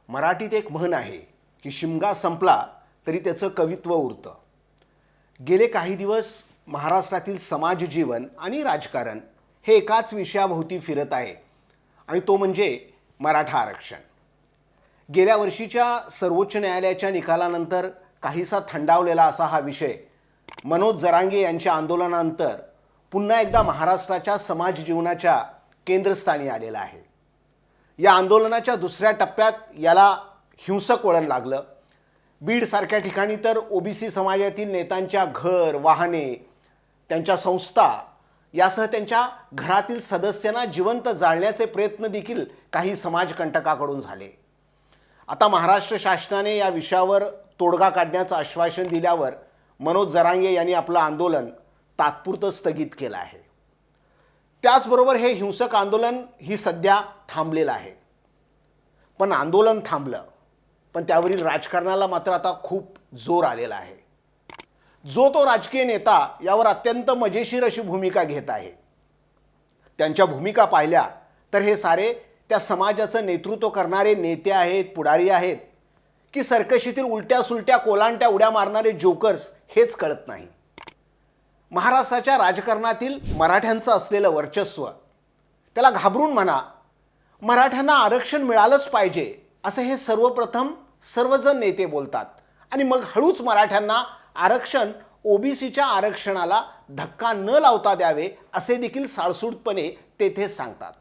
मराठीत एक म्हण आहे की शिमगा संपला तरी त्याचं कवित्व उरतं. गेले काही दिवस महाराष्ट्रातील समाज जीवन आणि राजकारण हे एकाच विषयाभोवती फिरत आहे आणि तो म्हणजे मराठा आरक्षण. गेल्या वर्षीच्या सर्वोच्च न्यायालयाच्या निकालानंतर काहीसा थंडावलेला असा हा विषय मनोज जरांगे यांच्या आंदोलनानंतर पुन्हा एकदा महाराष्ट्राच्या समाज जीवनाच्या केंद्रस्थानी आलेला आहे. या आंदोलनाच्या दुसऱ्या टप्प्यात याला हिंसक वळण लागलं. बीडसारख्या ठिकाणी तर ओबीसी समाजातील नेत्यांच्या घर, वाहने, त्यांच्या संस्था यासह त्यांच्या घरातील सदस्यांना जिवंत जाळण्याचे प्रयत्न देखील काही समाजकंटकाकडून झाले. आता महाराष्ट्र शासनाने या विषयावर तोडगा काढण्याचं आश्वासन दिल्यावर मनोज जरांगे यांनी आपलं आंदोलन तात्पुरतं स्थगित केलं आहे. त्याचबरोबर हे हिंसक आंदोलन ही सध्या थांबलेलं आहे. पण आंदोलन थांबलं, पण त्यावरील राजकारणाला मात्र आता खूप जोर आलेला आहे. जो तो राजकीय नेता यावर अत्यंत मजेशीर अशी भूमिका घेत आहे. त्यांच्या भूमिका पाहिल्या तर हे सारे त्या समाजाचं नेतृत्व करणारे नेते आहेत, पुढारी आहेत की सर्कशीतील उलट्या सुलट्या कोलांट्या उड्या मारणारे जोकर्स हेच कळत नाही. महाराष्ट्राच्या राजकारणातील मराठ्यांचं असलेलं वर्चस्व, त्याला घाबरून म्हणा, मराठ्यांना आरक्षण मिळालंच पाहिजे असं हे सर्वप्रथम सर्वजण नेते बोलतात आणि मग हळूच मराठ्यांना आरक्षण ओबीसीच्या आरक्षणाला धक्का न लावता द्यावे असे देखील साळसूदपणे तेथे सांगतात.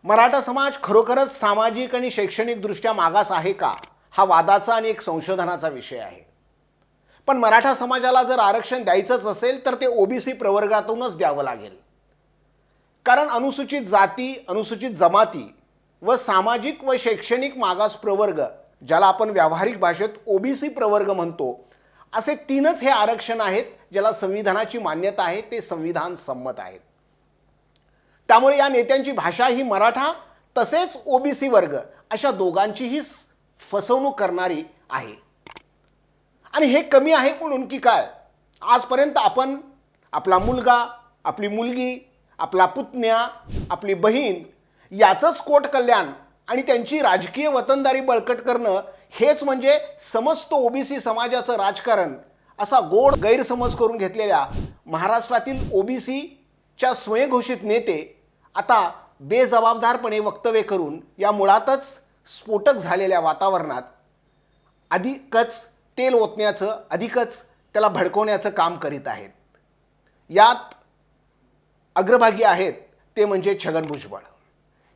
मराठा समाज खरोखरच सामाजिक आणि शैक्षणिकदृष्ट्या मागास आहे का, हा वादाचा आणि एक संशोधनाचा विषय आहे. पण मराठा समाजाला जर आरक्षण द्यायचंच असेल तर ते ओबीसी प्रवर्गातूनच द्यावं लागेल. कारण अनुसूचित जाती, अनुसूचित जमाती व सामाजिक व शैक्षणिक मागास प्रवर्ग, ज्याला आपण व्यावहारिक भाषेत ओबीसी प्रवर्ग म्हणतो, असे तीनच हे आरक्षण आहेत ज्याला संविधानाची मान्यता आहे, ते संविधान संमत आहेत. त्यामुळे या नेत्यांची भाषा ही मराठा तसेच ओबीसी वर्ग अशा दोघांचीही फसवणूक करणारी आहे. आणि हे कमी आहे म्हणून की काय, आजपर्यंत आपण आपला मुलगा, आपली मुलगी, आपला पुतण्या, आपली बहीण याचंच कोट कल्याण आणि त्यांची राजकीय वतनदारी बळकट करणं हेच म्हणजे समस्त ओबीसी समाजाचं राजकारण असा गोड गैरसमज करून घेतलेल्या महाराष्ट्रातील ओबीसीच्या स्वयंघोषित नेते आता बेजबाबदारपणे वक्तव्य करून या मुळातच स्फोटक झालेल्या वातावरणात अधिकच तेल ओतण्याचं, अधिकच त्याला भडकवण्याचं काम करीत आहेत. यात अग्रभागी आहेत ते म्हणजे छगन भुजबळ.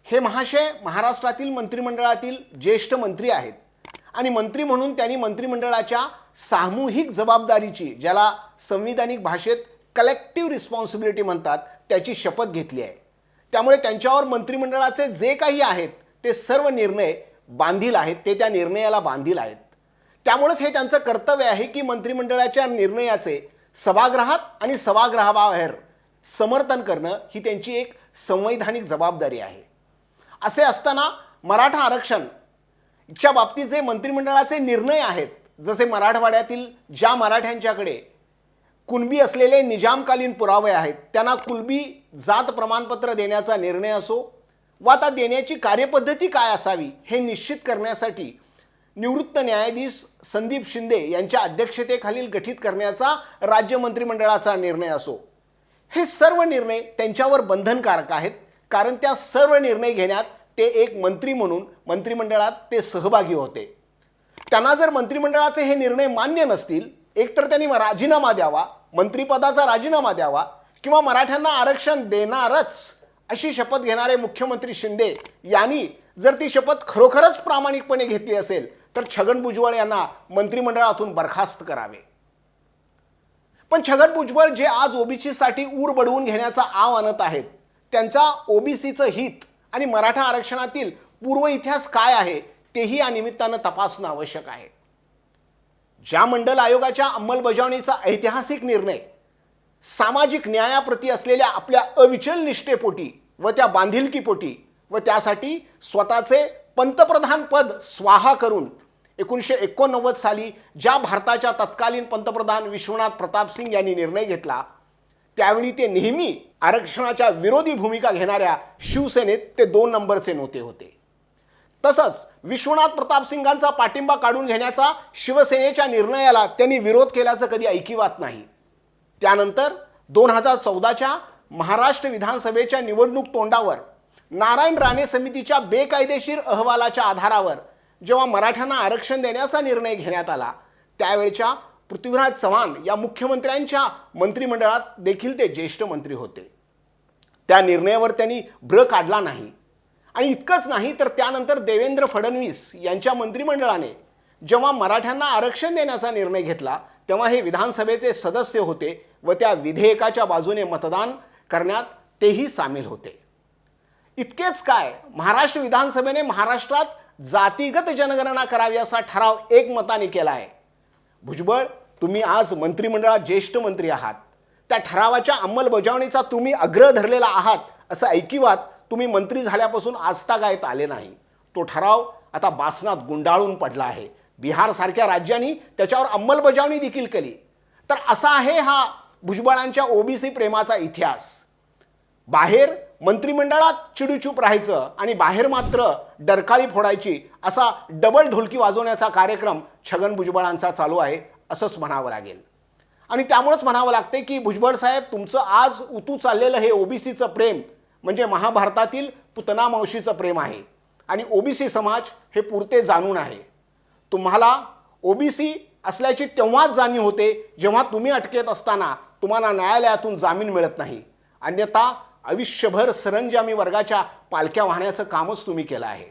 हे महाशय महाराष्ट्रातील मंत्रिमंडळातील ज्येष्ठ मंत्री आहेत आणि मंत्री म्हणून त्यांनी मंत्रिमंडळाच्या सामूहिक जबाबदारीची, ज्याला संविधानिक भाषेत कलेक्टिव्ह रिस्पॉन्सिबिलिटी म्हणतात, त्याची शपथ घेतली आहे. त्यामुळे त्यांच्यावर मंत्रिमंडळाचे जे काही आहेत ते सर्व निर्णय बांधील आहेत, ते त्या निर्णयाला बांधील आहेत. त्यामुळेच हे त्यांचं कर्तव्य आहे की मंत्रिमंडळाच्या निर्णयाचे सभागृहात आणि सभागृहाबाहेर समर्थन करणं ही त्यांची एक संवैधानिक जबाबदारी आहे. असे असताना मराठा आरक्षणच्या बाबतीत जे मंत्रिमंडळाचे निर्णय आहेत, जसे मराठवाड्यातील ज्या मराठ्यांच्याकडे कुणबी असलेले निजामकालीन पुरावे आहेत त्यांना कुणबी जात प्रमाणपत्र देण्याचा निर्णय असो व आता देण्याची कार्यपद्धती काय असावी हे निश्चित करण्यासाठी निवृत्त न्यायाधीश संदीप शिंदे यांच्या अध्यक्षतेखालील गठीत करण्याचा राज्य मंत्रिमंडळाचा निर्णय असो, हे सर्व निर्णय त्यांच्यावर बंधनकारक आहेत. कारण त्या सर्व निर्णय घेण्यात ते एक मंत्री म्हणून मंत्रिमंडळात ते सहभागी होते. त्यांना जर मंत्रिमंडळाचे हे निर्णय मान्य नसतील, एकतर त्यांनी राजीनामा द्यावा, मंत्रिपदाचा राजीनामा द्यावा, किंवा मराठ्यांना आरक्षण देणारच अशी शपथ घेणारे मुख्यमंत्री शिंदे यांनी जर ती शपथ खरोखरच प्रामाणिकपणे घेतली असेल तर छगन भुजबळ यांना मंत्रिमंडळातून बरखास्त करावे. पण छगन भुजबळ जे आज ओबीसीसाठी ऊर बडवून घेण्याचा आव आणत आहेत, त्यांचा ओबीसीचं हित आणि मराठा आरक्षणातील पूर्व इतिहास काय आहे तेही या निमित्तानं तपासणं आवश्यक आहे. ज्या मंडल आयोगाच्या अंमलबजावणीचा ऐतिहासिक निर्णय सामाजिक न्यायाप्रती असलेल्या आपल्या अविचल निष्ठेपोटी व त्या बांधिलकीपोटी व त्यासाठी स्वतःचे पंतप्रधान पद स्वाहा करून 1989 साली ज्या भारताच्या तत्कालीन पंतप्रधान विश्वनाथ प्रताप सिंग यांनी निर्णय घेतला, त्यावेळी ते नेहमी आरक्षणाच्या विरोधी भूमिका घेणाऱ्या शिवसेनेत ते 2 नंबरचे नेते होते. तसंच विश्वनाथ प्रताप सिंगांचा पाठिंबा काढून घेण्याचा शिवसेनेच्या निर्णयाला त्यांनी विरोध केल्याचं कधी ऐकिवात नाही. त्यानंतर 2014च्या महाराष्ट्र विधानसभेच्या निवडणूक तोंडावर नारायण राणे समितीच्या बेकायदेशीर अहवालाच्या आधारावर जेव्हा मराठ्यांना आरक्षण देण्याचा निर्णय घेण्यात आला, त्यावेळच्या पृथ्वीराज चव्हाण या मुख्यमंत्र्यांच्या मंत्रिमंडळात देखील ते ज्येष्ठ मंत्री होते. त्या निर्णयावर त्यांनी भ्र काढला नाही. आणि इतकंच नाही तर त्यानंतर देवेंद्र फडणवीस यांच्या मंत्रिमंडळाने जेव्हा मराठ्यांना आरक्षण देण्याचा निर्णय घेतला, तेव्हा हे विधानसभेचे सदस्य होते व त्या विधेयकाच्या बाजूने मतदान करण्यात तेही सामील होते. इतकेच काय, महाराष्ट्र विधानसभेने महाराष्ट्रात जातीगत जनगणना करावी असा ठराव एकमताने केला आहे. भुजबळ, तुम्ही आज मंत्रिमंडळात ज्येष्ठ मंत्री आहात. त्या ठरावाच्या अंमलबजावणीचा तुम्ही अग्रह धरलेला आहात असं ऐकिवात तुम्ही मंत्री झाल्यापासून आजतागायत आले नाही. तो ठराव आता बासनात गुंडाळून पडला आहे. बिहारसारख्या राज्यांनी त्याच्यावर अंमलबजावणी देखील केली. तर असा आहे हा भुजबळांच्या ओबीसी प्रेमाचा इतिहास. बाहेर मंत्रिमंडळात चिडूचूप राहायचं आणि बाहेर मात्र डरकाळी फोडायची असा डबल ढोलकी वाजवण्याचा कार्यक्रम छगन भुजबळांचा चालू आहे असंच म्हणावं लागेल. आणि त्यामुळेच म्हणावं लागते की भुजबळ साहेब, तुमचं आज उतू चाललेलं हे ओबीसीचं प्रेम म्हणजे महाभारतातील पुतना मावशीचं प्रेम आहे. आणि ओबीसी समाज हे पुरते जाणून आहे. तुम्हाला ओबीसी असल्याची तेव्हाच जाणीव होते जेव्हा तुम्ही अटकेत असताना तुम्हाला न्यायालयातून जामीन मिळत नाही. अन्यथा आयुष्यभर सरंजामी वर्गाच्या पालख्या वाहण्याचं कामच तुम्ही केलं आहे.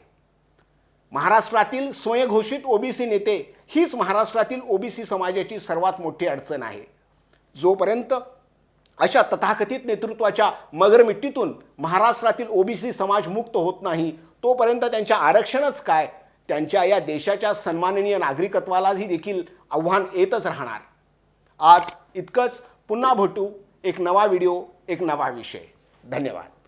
महाराष्ट्रातील स्वयंघोषित ओबीसी नेते हीच महाराष्ट्रातील ओबीसी समाजाची सर्वात मोठी अडचण आहे. जोपर्यंत अशा तथाकथित नेतृत्वाच्या मगरमिट्टीतून महाराष्ट्रातील ओबीसी समाज मुक्त होत नाही, तोपर्यंत त्यांच्या आरक्षणच काय, त्यांच्या या देशाच्या सन्माननीय नागरिकत्वालाही देखील आव्हान येतच राहणार. आज इतकंच. पुन्हा भेटू एक नवा व्हिडिओ, एक नवा विषय. धन्यवाद.